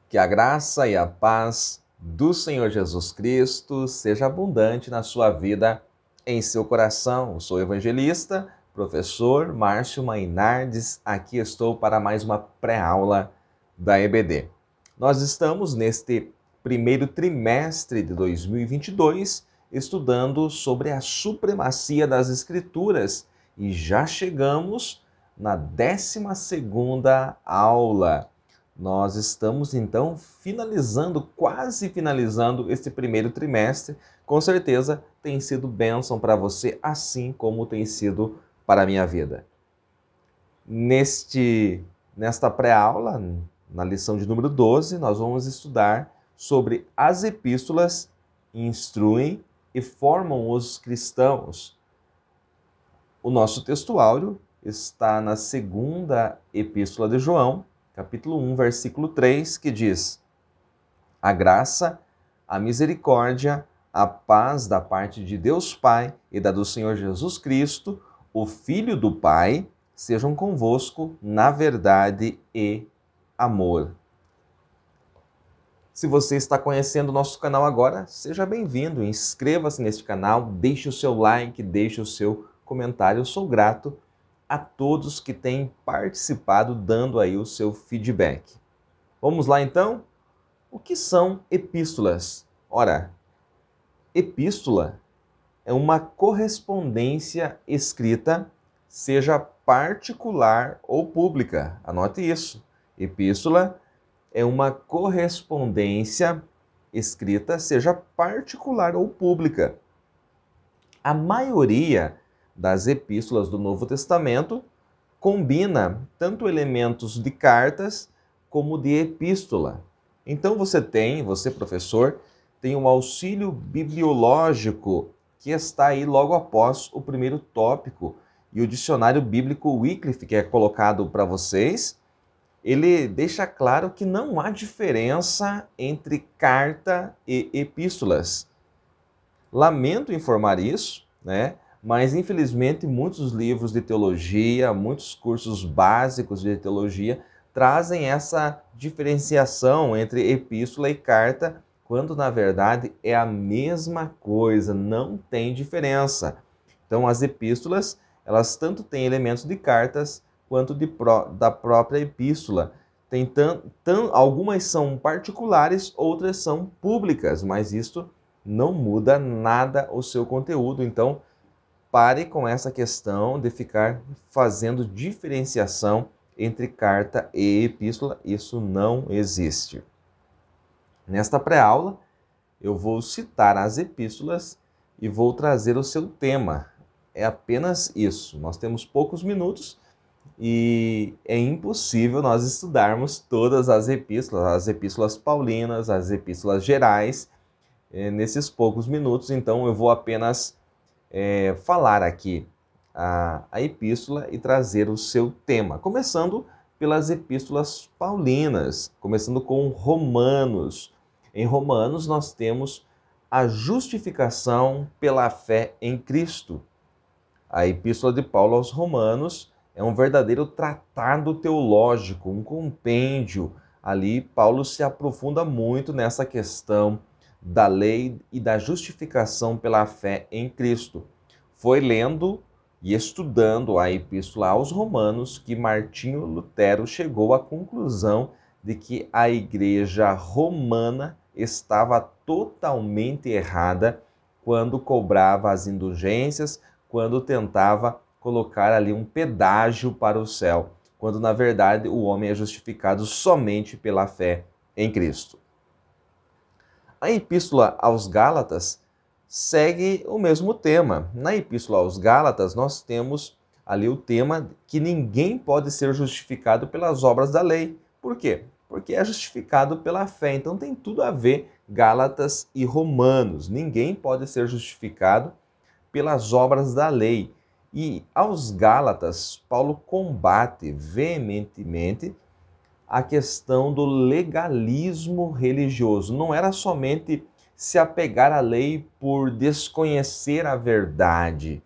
Que a graça e a paz do Senhor Jesus Cristo seja abundante na sua vida, em seu coração. Eu sou o evangelista, professor Márcio Mainardes. Aqui estou para mais uma pré-aula da EBD. Nós estamos neste primeiro trimestre de 2022 estudando sobre a supremacia das Escrituras e já chegamos na 12ª aula. Nós estamos, então, quase finalizando este primeiro trimestre. Com certeza tem sido bênção para você, assim como tem sido para a minha vida. Nesta pré-aula, na lição de número 12, nós vamos estudar sobre as epístolas instruem e formam os cristãos. O nosso textuário está na segunda epístola de João, capítulo 1, versículo 3, que diz: a graça, a misericórdia, a paz da parte de Deus Pai e da do Senhor Jesus Cristo, o Filho do Pai, sejam convosco na verdade e amor. Se você está conhecendo o nosso canal agora, seja bem-vindo, inscreva-se neste canal, deixe o seu like, deixe o seu comentário. Eu sou grato a todos que têm participado, dando aí o seu feedback. Vamos lá então? O que são epístolas? Ora, epístola é uma correspondência escrita, seja particular ou pública. Anote isso. Epístola é uma correspondência escrita, seja particular ou pública. A maioria das epístolas do Novo Testamento combina tanto elementos de cartas como de epístola. Então você professor, tem um auxílio bibliológico que está aí logo após o primeiro tópico. E o dicionário bíblico Wycliffe, que é colocado para vocês, ele deixa claro que não há diferença entre carta e epístolas. Lamento informar isso, né? Mas infelizmente muitos livros de teologia, muitos cursos básicos de teologia trazem essa diferenciação entre epístola e carta, quando na verdade é a mesma coisa, não tem diferença. Então as epístolas, elas tanto têm elementos de cartas quanto da própria epístola. Algumas são particulares, outras são públicas, mas isto não muda nada o seu conteúdo. Então pare com essa questão de ficar fazendo diferenciação entre carta e epístola. Isso não existe. Nesta pré-aula, eu vou citar as epístolas e vou trazer o seu tema. É apenas isso. Nós temos poucos minutos e é impossível nós estudarmos todas as epístolas paulinas, as epístolas gerais, nesses poucos minutos. Então eu vou apenas falar aqui a epístola e trazer o seu tema, começando pelas epístolas paulinas, começando com Romanos. Em Romanos nós temos a justificação pela fé em Cristo. A epístola de Paulo aos Romanos é um verdadeiro tratado teológico, um compêndio. Ali Paulo se aprofunda muito nessa questão da lei e da justificação pela fé em Cristo. Foi lendo e estudando a Epístola aos Romanos que Martinho Lutero chegou à conclusão de que a igreja romana estava totalmente errada quando cobrava as indulgências, quando tentava colocar ali um pedágio para o céu, quando na verdade o homem é justificado somente pela fé em Cristo. A Epístola aos Gálatas segue o mesmo tema. Na Epístola aos Gálatas, nós temos ali o tema que ninguém pode ser justificado pelas obras da lei. Por quê? Porque é justificado pela fé. Então tem tudo a ver Gálatas e Romanos. Ninguém pode ser justificado pelas obras da lei. E aos Gálatas, Paulo combate veementemente a questão do legalismo religioso. Não era somente se apegar à lei por desconhecer a verdade.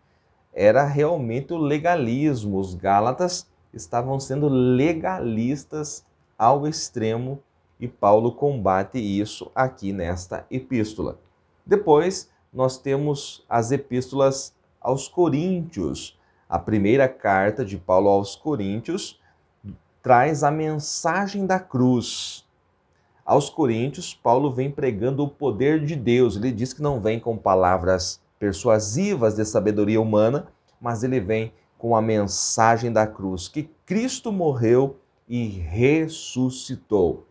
Era realmente o legalismo. Os Gálatas estavam sendo legalistas ao extremo e Paulo combate isso aqui nesta epístola. Depois, nós temos as epístolas aos Coríntios. A primeira carta de Paulo aos Coríntios traz a mensagem da cruz. Aos Coríntios, Paulo vem pregando o poder de Deus. Ele diz que não vem com palavras persuasivas de sabedoria humana, mas ele vem com a mensagem da cruz, que Cristo morreu e ressuscitou.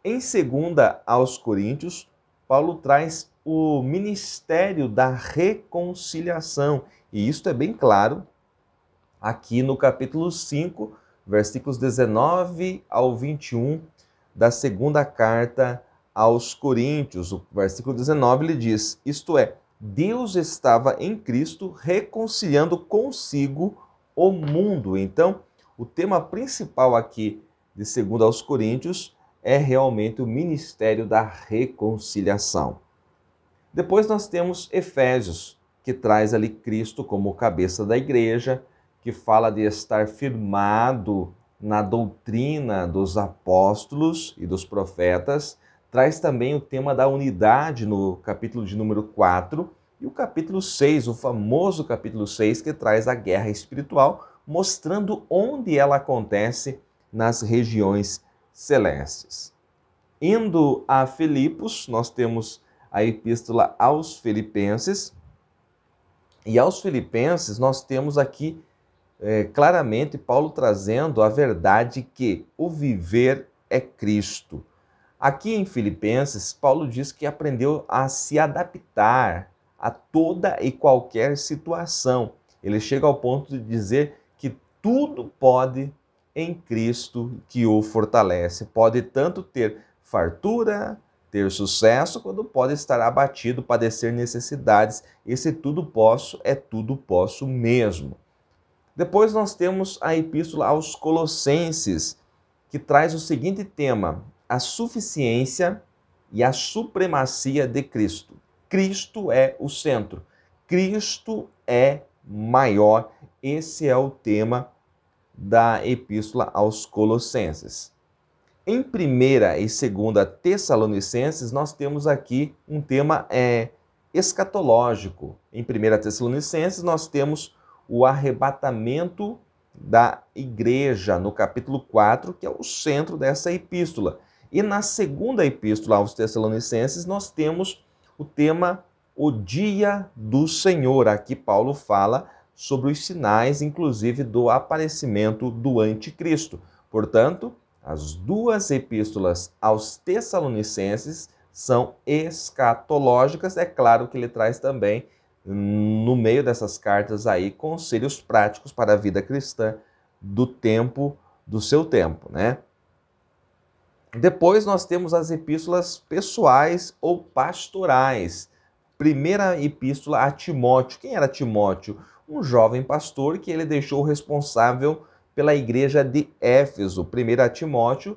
Em 2 aos Coríntios, Paulo traz o ministério da reconciliação. E isto é bem claro aqui no capítulo 5, versículos 19 ao 21 da segunda carta aos Coríntios. O versículo 19 ele diz, isto é, Deus estava em Cristo reconciliando consigo o mundo. Então, o tema principal aqui de 2 aos Coríntios é realmente o ministério da reconciliação. Depois nós temos Efésios, que traz ali Cristo como cabeça da igreja, que fala de estar firmado na doutrina dos apóstolos e dos profetas, traz também o tema da unidade no capítulo de número 4 e o capítulo 6, o famoso capítulo 6, que traz a guerra espiritual, mostrando onde ela acontece nas regiões celestes. Indo a Filipos, nós temos a epístola aos Filipenses, e aos Filipenses nós temos aqui claramente Paulo trazendo a verdade que o viver é Cristo. Aqui em Filipenses, Paulo diz que aprendeu a se adaptar a toda e qualquer situação. Ele chega ao ponto de dizer que tudo pode em Cristo que o fortalece. Pode tanto ter fartura, ter sucesso, quando pode estar abatido, padecer necessidades. Esse tudo posso é tudo posso mesmo. Depois nós temos a epístola aos Colossenses, que traz o seguinte tema: a suficiência e a supremacia de Cristo. Cristo é o centro, Cristo é maior. Esse é o tema da epístola aos Colossenses. Em 1ª e 2ª Tessalonicenses, nós temos aqui um tema escatológico. Em 1ª Tessalonicenses, nós temos o arrebatamento da igreja, no capítulo 4, que é o centro dessa epístola. E na 2ª epístola aos Tessalonicenses, nós temos o tema o dia do Senhor. Aqui Paulo fala sobre os sinais, inclusive do aparecimento do anticristo. Portanto, as duas epístolas aos Tessalonicenses são escatológicas. É claro que ele traz também, no meio dessas cartas aí, conselhos práticos para a vida cristã do seu tempo, né? Depois nós temos as epístolas pessoais ou pastorais. Primeira epístola a Timóteo. Quem era Timóteo? Um jovem pastor que ele deixou responsável pela igreja de Éfeso. 1 Timóteo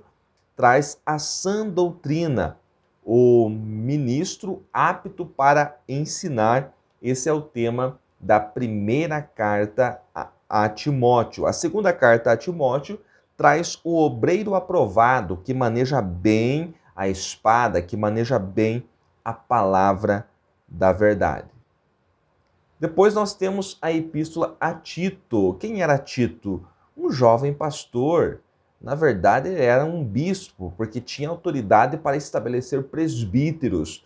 traz a sã doutrina, o ministro apto para ensinar. Esse é o tema da primeira carta a Timóteo. A segunda carta a Timóteo traz o obreiro aprovado, que maneja bem a espada, que maneja bem a palavra da verdade. Depois nós temos a epístola a Tito. Quem era Tito? Um jovem pastor. Na verdade, ele era um bispo, porque tinha autoridade para estabelecer presbíteros.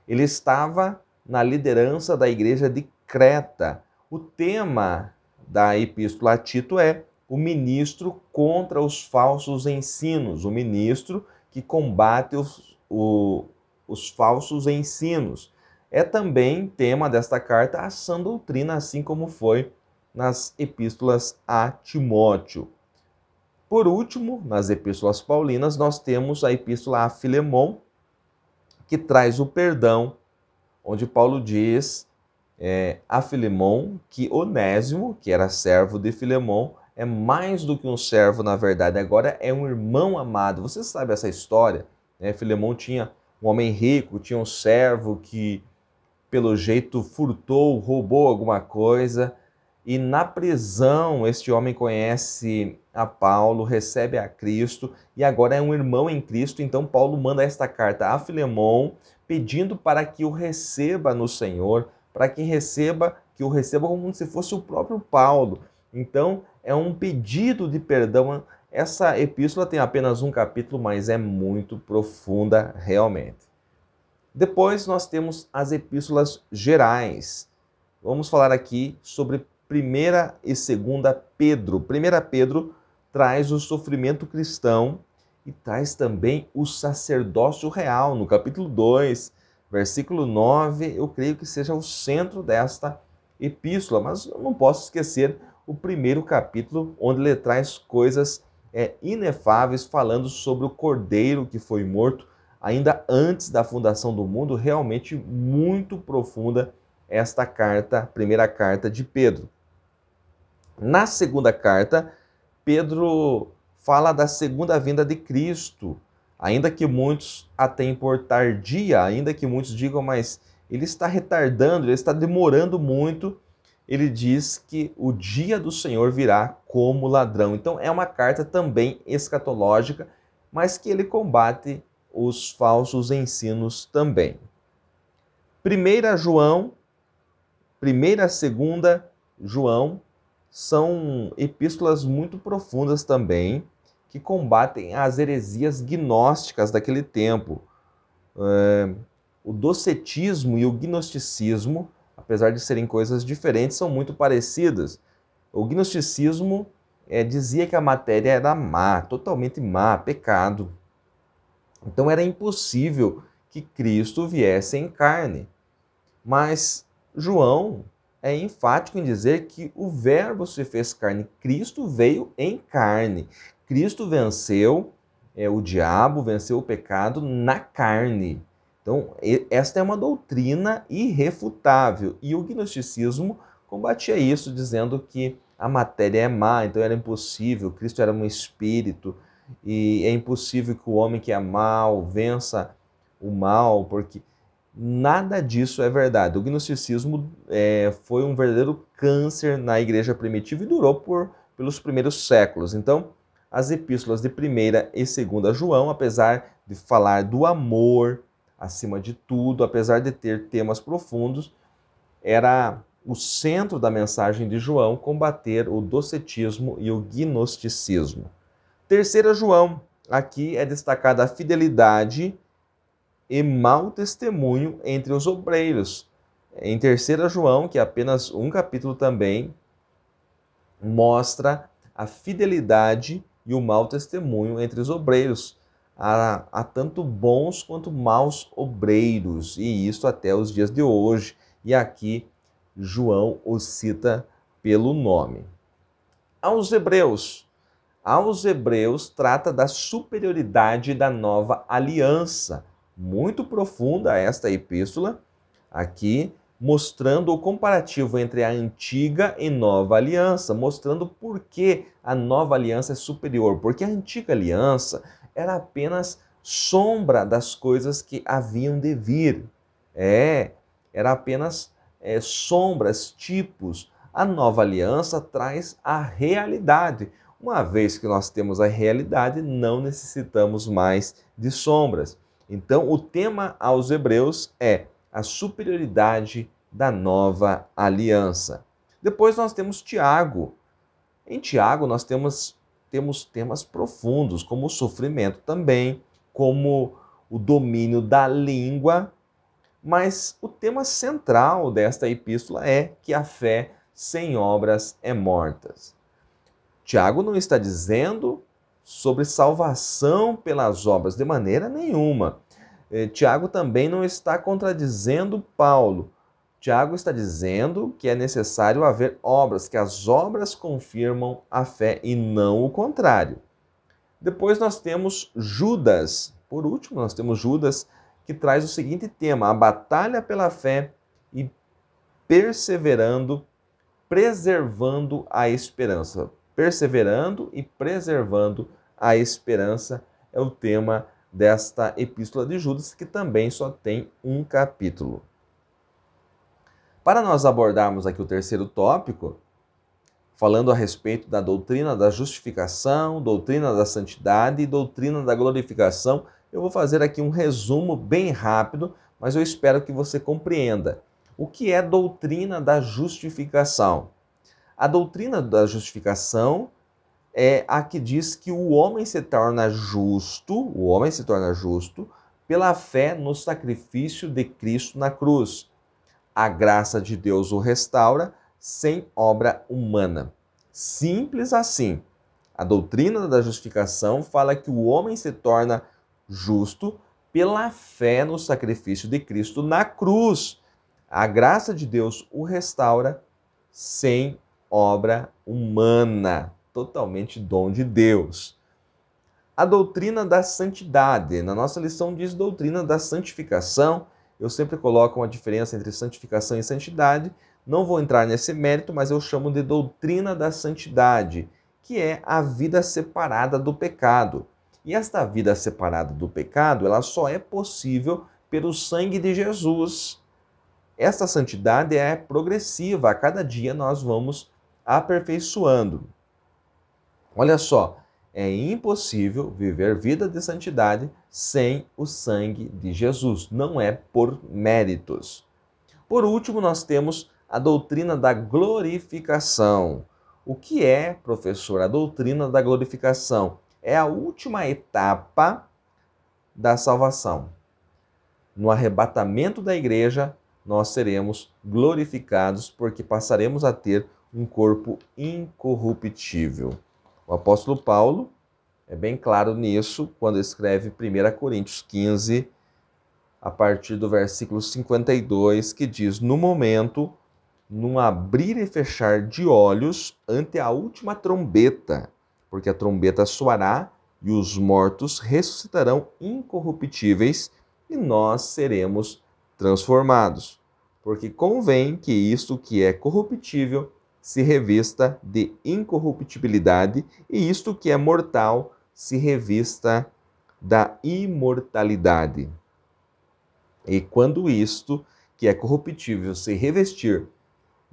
Ele estava na liderança da igreja de Creta. O tema da epístola a Tito é o ministro contra os falsos ensinos, o ministro que combate os falsos ensinos. É também tema desta carta a sã doutrina, assim como foi nas epístolas a Timóteo. Por último, nas epístolas paulinas, nós temos a epístola a Filemon, que traz o perdão, onde Paulo diz a Filemon que Onésimo, que era servo de Filemon, é mais do que um servo, na verdade, agora é um irmão amado. Você sabe essa história? Filemon tinha um homem rico, tinha um servo que, pelo jeito, furtou, roubou alguma coisa, e na prisão este homem conhece a Paulo, recebe a Cristo e agora é um irmão em Cristo. Então Paulo manda esta carta a Filemon pedindo para que o receba no Senhor, para que o receba como se fosse o próprio Paulo. Então é um pedido de perdão. Essa epístola tem apenas um capítulo, mas é muito profunda realmente. Depois nós temos as epístolas gerais. Vamos falar aqui sobre 1ª e 2ª Pedro. 1ª Pedro traz o sofrimento cristão e traz também o sacerdócio real. No capítulo 2, versículo 9, eu creio que seja o centro desta epístola, mas eu não posso esquecer o 1º capítulo, onde ele traz coisas inefáveis, falando sobre o Cordeiro que foi morto ainda antes da fundação do mundo. Realmente muito profunda esta carta, 1ª carta de Pedro. Na 2ª carta, Pedro fala da segunda vinda de Cristo, ainda que muitos a tenham por tardia, ainda que muitos digam, mas ele está retardando, ele está demorando muito. Ele diz que o dia do Senhor virá como ladrão. Então é uma carta também escatológica, mas que ele combate os falsos ensinos também. 1ª João, 1ª, 2ª João são epístolas muito profundas também, que combatem as heresias gnósticas daquele tempo. O docetismo e o gnosticismo, apesar de serem coisas diferentes, são muito parecidas. O gnosticismo dizia que a matéria era má, totalmente má, pecado. Então era impossível que Cristo viesse em carne. Mas João é enfático em dizer que o Verbo se fez carne. Cristo veio em carne. Cristo venceu o diabo, venceu o pecado na carne. Então, esta é uma doutrina irrefutável. E o gnosticismo combatia isso, dizendo que a matéria é má, então era impossível, Cristo era um espírito, e é impossível que o homem que é mau vença o mal, porque nada disso é verdade. O gnosticismo foi um verdadeiro câncer na igreja primitiva e durou pelos primeiros séculos. Então, as epístolas de 1ª e 2ª João, apesar de falar do amor acima de tudo, apesar de ter temas profundos, era o centro da mensagem de João combater o docetismo e o gnosticismo. 3ª João, aqui é destacada a fidelidade e mau testemunho entre os obreiros. Em 3ª João, que é apenas um capítulo também, mostra a fidelidade e o mau testemunho entre os obreiros. Há tanto bons quanto maus obreiros, e isso até os dias de hoje. E aqui João os cita pelo nome. Aos Hebreus trata da superioridade da nova aliança. Muito profunda esta epístola, aqui mostrando o comparativo entre a antiga e nova aliança, mostrando por que a nova aliança é superior, porque a antiga aliança era apenas sombra das coisas que haviam de vir. Era apenas sombras, tipos. A nova aliança traz a realidade. Uma vez que nós temos a realidade, não necessitamos mais de sombras. Então, o tema aos Hebreus é a superioridade da nova aliança. Depois nós temos Tiago. Em Tiago nós temos temas profundos, como o sofrimento também, como o domínio da língua, mas o tema central desta epístola é que a fé sem obras é morta. Tiago não está dizendo sobre salvação pelas obras, de maneira nenhuma. Tiago também não está contradizendo Paulo. Tiago está dizendo que é necessário haver obras, que as obras confirmam a fé e não o contrário. Depois nós temos Judas. Por último, nós temos Judas, que traz o seguinte tema: a batalha pela fé e perseverando, preservando a esperança. Perseverando e preservando a esperança é o tema desta epístola de Judas, que também só tem um capítulo. Para nós abordarmos aqui o terceiro tópico, falando a respeito da doutrina da justificação, doutrina da santidade e doutrina da glorificação. Eu vou fazer aqui um resumo bem rápido, mas eu espero que você compreenda. O que é doutrina da justificação? A doutrina da justificação é a que diz que o homem se torna justo pela fé no sacrifício de Cristo na cruz. A graça de Deus o restaura sem obra humana. Simples assim. A doutrina da justificação fala que o homem se torna justo pela fé no sacrifício de Cristo na cruz. A graça de Deus o restaura sem obra humana, totalmente dom de Deus. A doutrina da santidade. Na nossa lição diz doutrina da santificação. Eu sempre coloco uma diferença entre santificação e santidade. Não vou entrar nesse mérito, mas eu chamo de doutrina da santidade, que é a vida separada do pecado. E esta vida separada do pecado, ela só é possível pelo sangue de Jesus. Esta santidade é progressiva, a cada dia nós vamos aperfeiçoando. Olha só, é impossível viver vida de santidade sem o sangue de Jesus, não é por méritos. Por último, nós temos a doutrina da glorificação. O que é, professor, a doutrina da glorificação? É a última etapa da salvação. No arrebatamento da igreja, nós seremos glorificados porque passaremos a ter um corpo incorruptível. O apóstolo Paulo é bem claro nisso quando escreve 1 Coríntios 15, a partir do versículo 52, que diz: no momento, num abrir e fechar de olhos, ante a última trombeta, porque a trombeta soará e os mortos ressuscitarão incorruptíveis e nós seremos transformados. Porque convém que isto que é corruptível se revista de incorruptibilidade e isto que é mortal se revista da imortalidade. E quando isto que é corruptível se revestir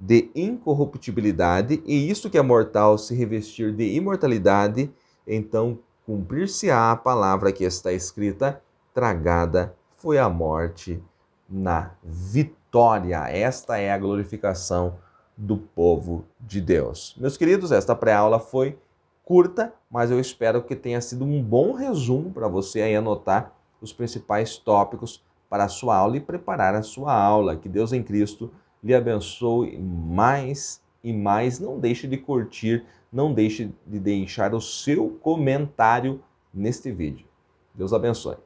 de incorruptibilidade e isto que é mortal se revestir de imortalidade, então cumprir-se-á a palavra que está escrita: tragada foi a morte na vitória. Esta é a glorificação do povo de Deus. Meus queridos, esta pré-aula foi curta, mas eu espero que tenha sido um bom resumo para você aí anotar os principais tópicos para a sua aula e preparar a sua aula. Que Deus em Cristo lhe abençoe mais e mais. Não deixe de curtir, não deixe de deixar o seu comentário neste vídeo. Deus abençoe.